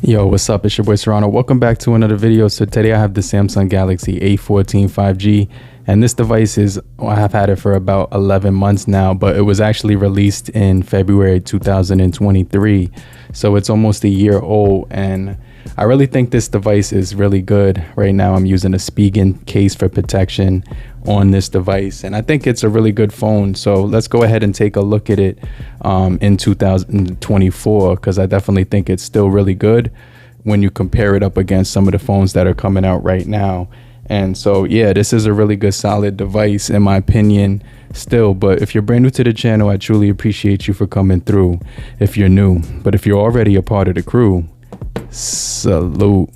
Yo, what's up? It's your boy Serrano. Welcome back to another video. So today I have the Samsung Galaxy A14 5G, and this device I have had it for about 11 months now, but it was actually released in February 2023. So it's almost a year old, and I really think this device is really good. Right now I'm using a Spigen case for protection on this device, and I think it's a really good phone. So let's go ahead and take a look at it in 2024, because I definitely think it's still really good when you compare it up against some of the phones that are coming out right now. And so yeah, this is a really good solid device in my opinion still. But if you're brand new to the channel, I truly appreciate you for coming through if you're new. But if you're already a part of the crew, salute.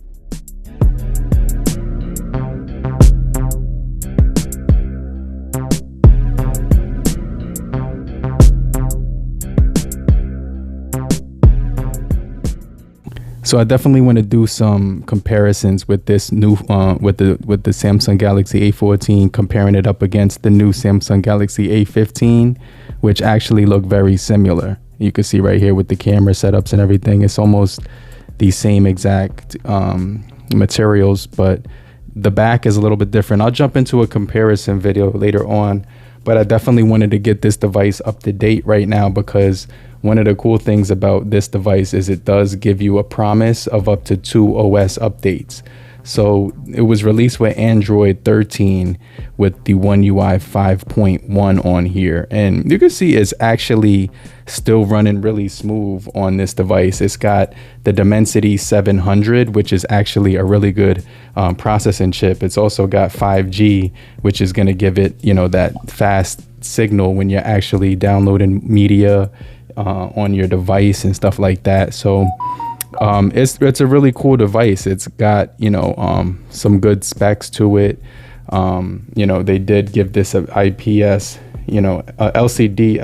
So I definitely want to do some comparisons with this new with the Samsung Galaxy A14, comparing it up against the new Samsung Galaxy A15, which actually look very similar. You can see right here with the camera setups and everything, it's almost the same exact materials, but the back is a little bit different. I'll jump into a comparison video later on, but I definitely wanted to get this device up to date right now, because one of the cool things about this device is it does give you a promise of up to 2 OS updates. So it was released with Android 13 with the One UI 5.1 on here, and you can see it's actually still running really smooth on this device. It's got the Dimensity 700, which is actually a really good processing chip. It's also got 5G, which is going to give it, you know, that fast signal when you're actually downloading media on your device and stuff like that. So it's a really cool device. It's got, you know, some good specs to it. You know, they did give this an IPS, you know, LCD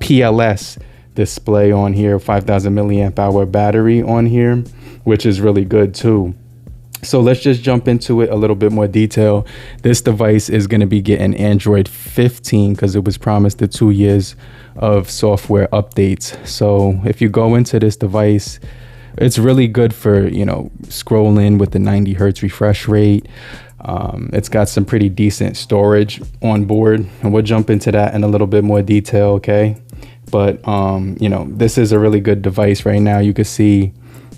PLS display on here, 5,000 milliamp hour battery on here, which is really good too. So let's just jump into it a little bit more detail. This device is going to be getting Android 15 because it was promised the 2 years of software updates. So if you go into this device, it's really good for, you know, scrolling with the 90 hertz refresh rate. It's got some pretty decent storage on board, and we'll jump into that in a little bit more detail, okay? But you know, this is a really good device right now. You can see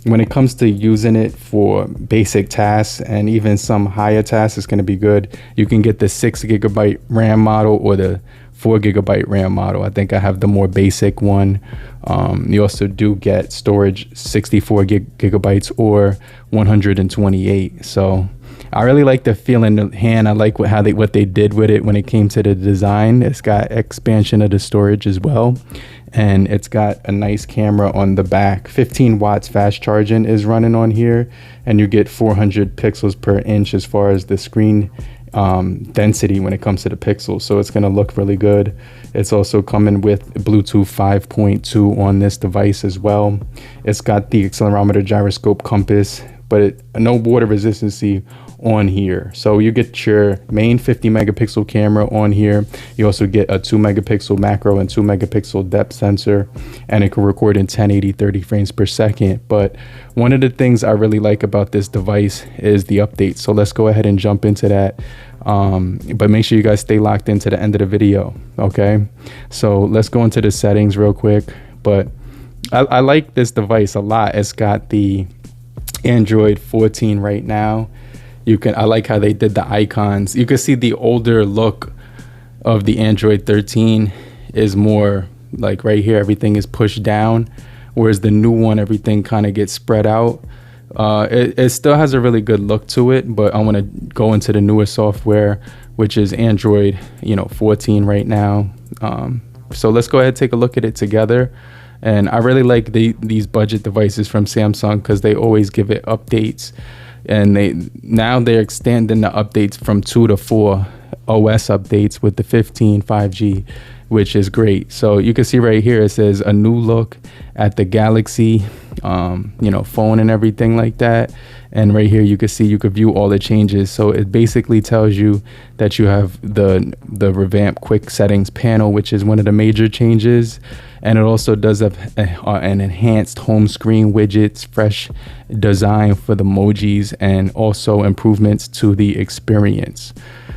when it comes to using it for basic tasks and even some higher tasks, it's going to be good. You can get the 6GB RAM model or the 4GB RAM model. I think I have the more basic one. You also do get storage 64 gigabytes or 128. So I really like the feel in the hand. I like what they did with it when it came to the design. It's got expansion of the storage as well, and it's got a nice camera on the back. 15 watts fast charging is running on here, and you get 400 pixels per inch as far as the screen density when it comes to the pixels. So it's going to look really good. It's also coming with Bluetooth 5.2 on this device as well. It's got the accelerometer, gyroscope, compass, but no water resistancy on here. So you get your main 50 megapixel camera on here. You also get a 2 megapixel macro and 2 megapixel depth sensor, and it can record in 1080 30 frames per second. But one of the things I really like about this device is the updates. So let's go ahead and jump into that. But make sure you guys stay locked into the end of the video, okay? So let's go into the settings real quick. But I like this device a lot. It's got the Android 14 right now. I like how they did the icons. You can see the older look of the Android 13 is more like right here, everything is pushed down, whereas the new one, everything kind of gets spread out. It still has a really good look to it, but I want to go into the newer software, which is Android, you know, 14 right now. So let's go ahead and take a look at it together. And I really like these budget devices from Samsung because they always give it updates. And they're extending the updates from 2 to 4 OS updates with the 15 5G, which is great. So you can see right here, it says a new look at the Galaxy, you know, phone and everything like that. And right here, you can see, you could view all the changes. So it basically tells you that you have the revamped quick settings panel, which is one of the major changes. And it also does have an enhanced home screen widgets, fresh design for the emojis, and also improvements to the experience.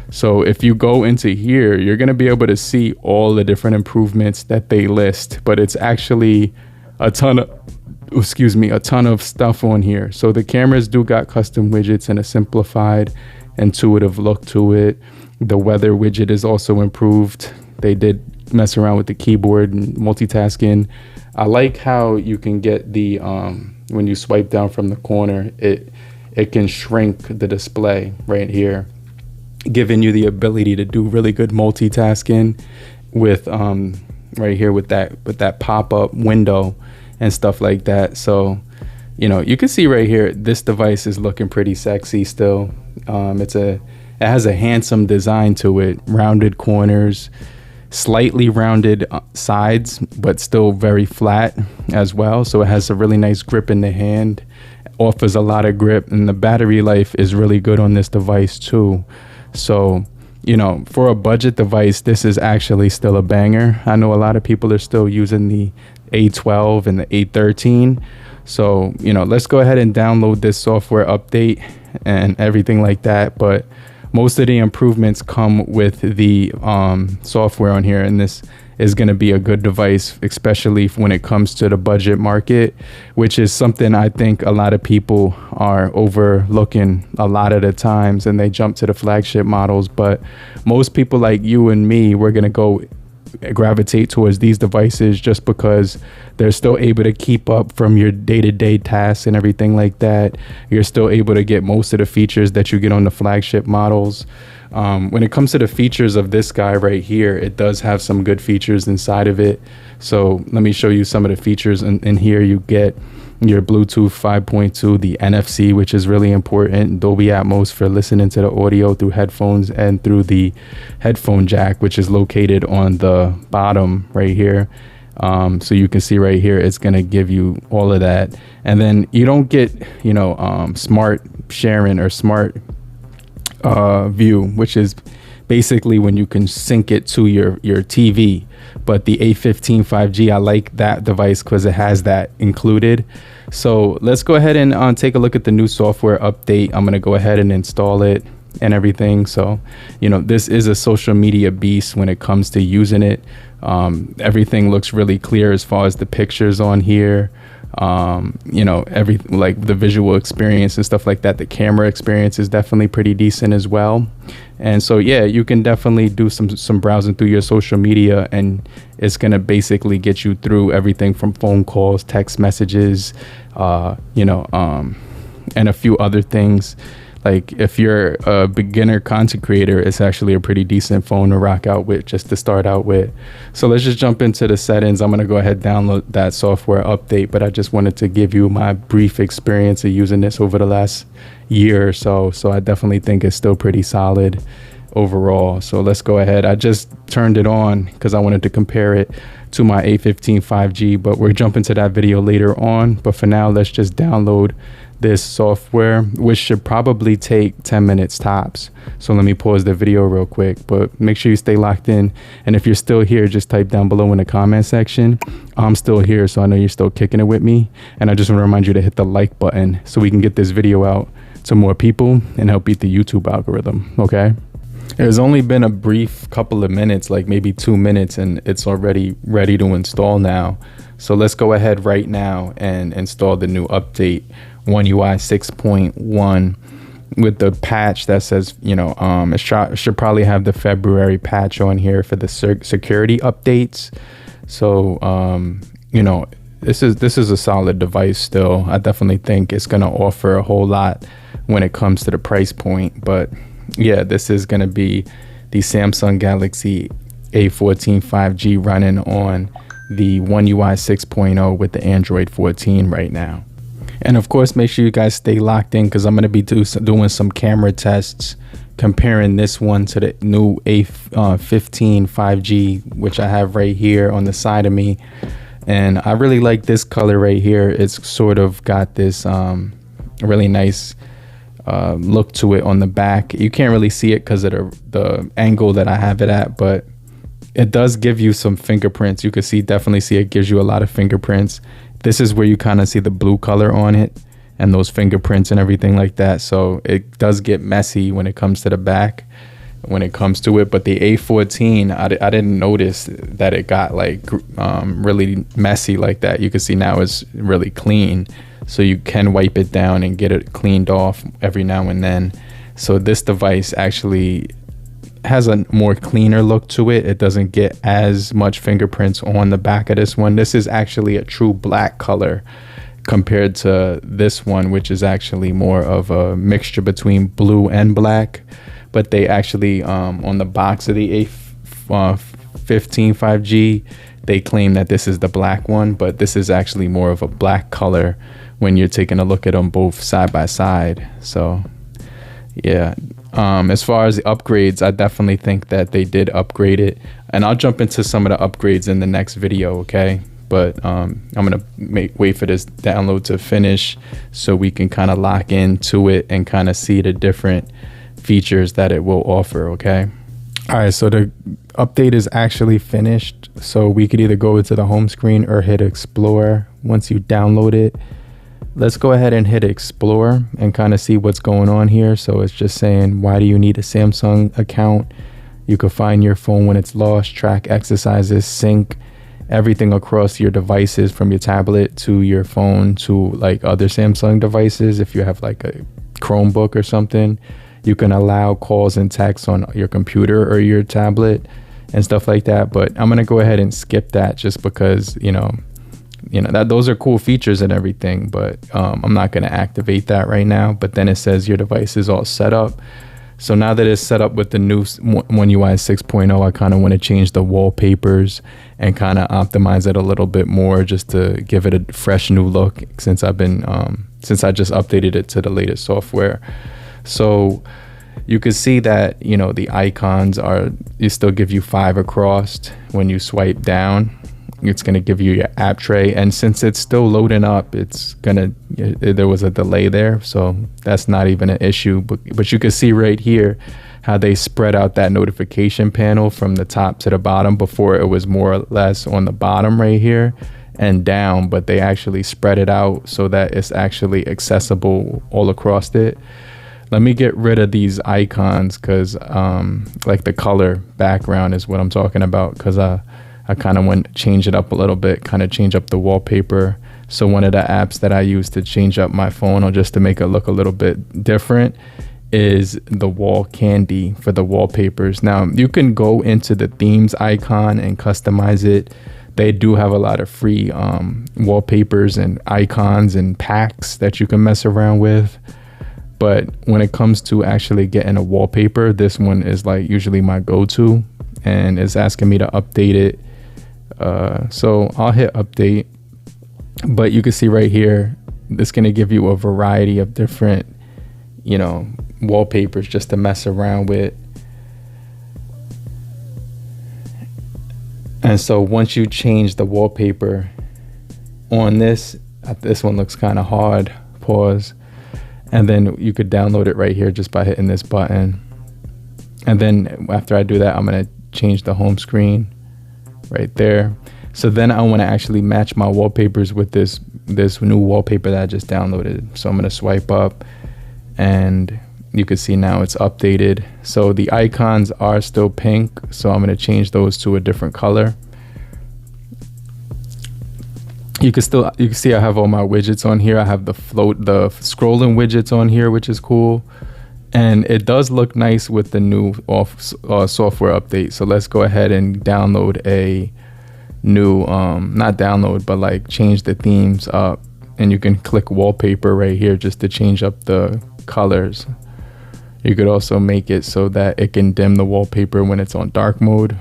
So if you go into here, you're going to be able to see all the different improvements that they list, but it's actually a ton of stuff on here. So the cameras do got custom widgets and a simplified, intuitive look to it. The weather widget is also improved. They did mess around with the keyboard and multitasking. I like how you can get the when you swipe down from the corner, it can shrink the display right here, giving you the ability to do really good multitasking with right here with that pop-up window and stuff like that. So, you know, you can see right here, this device is looking pretty sexy still. It has a handsome design to it, rounded corners, slightly rounded sides, but still very flat as well. So it has a really nice grip in the hand, offers a lot of grip, and the battery life is really good on this device too. So, you know, for a budget device, this is actually still a banger. I know a lot of people are still using the A12 and the A13. So, you know, let's go ahead and download this software update and everything like that. But most of the improvements come with the software on here, and this is going to be a good device, especially when it comes to the budget market, which is something I think a lot of people are overlooking a lot of the times, and they jump to the flagship models. But most people like you and me, we're going to go gravitate towards these devices just because they're still able to keep up from your day-to-day tasks and everything like that. You're still able to get most of the features that you get on the flagship models. When it comes to the features of this guy right here, it does have some good features inside of it. So let me show you some of the features. In here you get your Bluetooth 5.2, the NFC, which is really important, Dolby Atmos for listening to the audio through headphones, and through the headphone jack, which is located on the bottom right here. So you can see right here, it's going to give you all of that. And then you don't get, you know, smart sharing or smart view, which is basically when you can sync it to your TV. But the A15 5G, I like that device because it has that included. So let's go ahead and take a look at the new software update. I'm going to go ahead and install it and everything. So, you know, this is a social media beast when it comes to using it. Everything looks really clear as far as the pictures on here. You know, everything like the visual experience and stuff like that. The camera experience is definitely pretty decent as well. And so, yeah, you can definitely do some browsing through your social media, and it's going to basically get you through everything from phone calls, text messages, you know, and a few other things. Like if you're a beginner content creator, it's actually a pretty decent phone to rock out with, just to start out with. So let's just jump into the settings. I'm going to go ahead and download that software update, but I just wanted to give you my brief experience of using this over the last year or so. So I definitely think it's still pretty solid overall. So let's go ahead. I just turned it on because I wanted to compare it to my A15 5G, but we're jumping to that video later on. But for now, let's just download this software, which should probably take 10 minutes tops. So let me pause the video real quick, but make sure you stay locked in. And if you're still here, just type down below in the comment section, I'm still here, so I know you're still kicking it with me. And I just want to remind you to hit the like button so we can get this video out to more people and help beat the YouTube algorithm. Okay, it's only been a brief couple of minutes, like maybe 2 minutes, and it's already ready to install now. So let's go ahead right now and install the new update, One UI 6.1, with the patch that says, you know, it should probably have the February patch on here for the security updates. So, you know, this is a solid device still. I definitely think it's going to offer a whole lot when it comes to the price point. But yeah, this is going to be the Samsung Galaxy A14 5G running on the One UI 6.0 with the Android 14 right now. And of course, make sure you guys stay locked in because I'm going to be doing some camera tests comparing this one to the new A15 5G, which I have right here on the side of me. And I really like this color right here. It's sort of got this really nice look to it on the back. You can't really see it because of the angle that I have it at, but it does give you some fingerprints. You can see, definitely see it gives you a lot of fingerprints. This is where you kind of see the blue color on it and those fingerprints and everything like that. So it does get messy when it comes to the back, when it comes to it. But the A14, I didn't notice that it got like really messy like that. You can see now it's really clean. So you can wipe it down and get it cleaned off every now and then. So this device actually has a more cleaner look to it. It doesn't get as much fingerprints on the back of this one. This is actually a true black color compared to this one, which is actually more of a mixture between blue and black. But they actually on the box of the A15 5G, they claim that this is the black one, but this is actually more of a black color when you're taking a look at them both side by side. So yeah, as far as the upgrades, I definitely think that they did upgrade it, and I'll jump into some of the upgrades in the next video, okay? But I'm gonna wait for this download to finish so we can kind of lock into it and kind of see the different features that it will offer, okay? All right, so the update is actually finished, so we could either go into the home screen or hit explore. Once you download it, let's go ahead and hit explore and kind of see what's going on here. So it's just saying, why do you need a Samsung account? You can find your phone when it's lost, track exercises, sync everything across your devices, from your tablet to your phone to like other Samsung devices. If you have like a Chromebook or something, you can allow calls and texts on your computer or your tablet and stuff like that. But I'm gonna go ahead and skip that just because, you know that those are cool features and everything, but I'm not going to activate that right now. But then it says your device is all set up. So now that it's set up with the new One UI 6.0, I kind of want to change the wallpapers and kind of optimize it a little bit more, just to give it a fresh new look, since I've been since I just updated it to the latest software. So you can see that, the icons it still give you 5 across. When you swipe down, it's going to give you your app tray, and since it's still loading up, there was a delay there, so that's not even an issue. But you can see right here how they spread out that notification panel from the top to the bottom. Before, it was more or less on the bottom right here and down, but they actually spread it out so that it's actually accessible all across it. Let me get rid of these icons, because like the color background is what I'm talking about, because I kind of want to change it up a little bit, kind of change up the wallpaper. So one of the apps that I use to change up my phone, or just to make it look a little bit different, is the wall candy for the wallpapers. Now you can go into the themes icon and customize it. They do have a lot of free wallpapers and icons and packs that you can mess around with. But when it comes to actually getting a wallpaper, this one is like usually my go-to, and it's asking me to update it. So I'll hit update, but you can see right here, it's going to give you a variety of different, wallpapers just to mess around with. And so once you change the wallpaper on this one looks kind of hard, pause, and then you could download it right here just by hitting this button. And then after I do that, I'm going to change the home screen right there. So then I want to actually match my wallpapers with this new wallpaper that I just downloaded. So I'm going to swipe up, and you can see now it's updated. So the icons are still pink, so I'm going to change those to a different color. You can see I have all my widgets on here. I have the scrolling widgets on here, which is cool. And it does look nice with the new software update. So let's go ahead and download a new, not download, but like change the themes up. And you can click wallpaper right here just to change up the colors. You could also make it so that it can dim the wallpaper when it's on dark mode.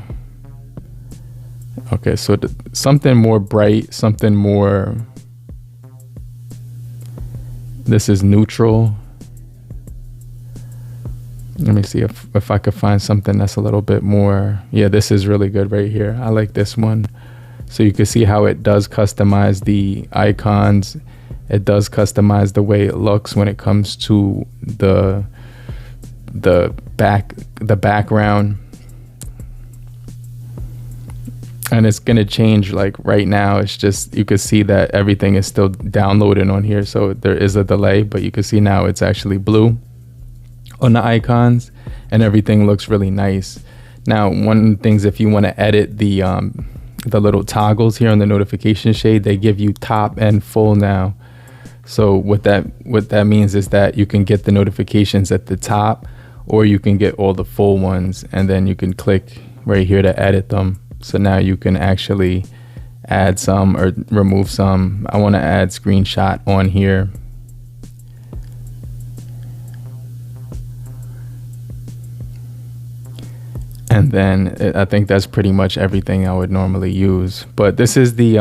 Okay, so something more bright, something more, this is neutral. Let me see if I could find something that's a little bit more, yeah, this is really good right here. I like this one. So you can see how it does customize the icons. It does customize the way it looks when it comes to the background. and it's gonna change like right now. It's just, you can see that everything is still downloading on here, so there is a delay, but you can see now it's actually blue on the icons and everything looks really nice. Now, one of the things, if you want to edit the little toggles here on the notification shade, they give you top and full now. So what that means is that you can get the notifications at the top, or you can get all the full ones, and then you can click right here to edit them. So now you can actually add some or remove some. I want to add screenshot on here. And then I think that's pretty much everything I would normally use. But this is the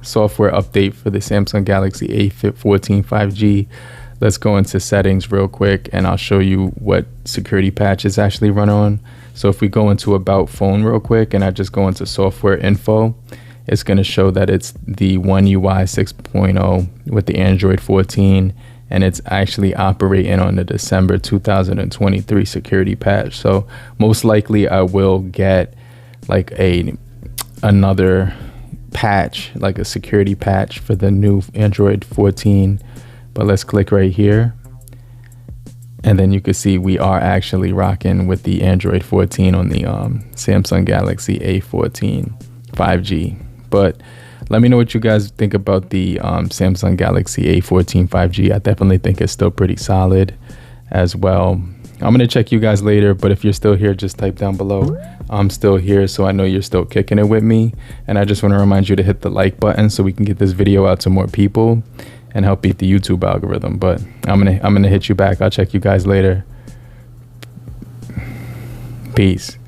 software update for the Samsung Galaxy A14 5G. Let's go into settings real quick and I'll show you what security patches actually run on. So if we go into about phone real quick and I just go into software info, it's going to show that it's the One UI 6.0 with the Android 14, and it's actually operating on the December 2023 security patch. So most likely I will get like another patch, like a security patch for the new Android 14. But let's click right here, and then you can see we are actually rocking with the Android 14 on the Samsung Galaxy A14 5G. But let me know what you guys think about the Samsung Galaxy A14 5G. I definitely think it's still pretty solid as well. I'm gonna check you guys later, but if you're still here, just type down below I'm still here, so I know you're still kicking it with me. And I just want to remind you to hit the like button so we can get this video out to more people and help beat the YouTube algorithm. But I'm gonna hit you back. I'll check you guys later. Peace.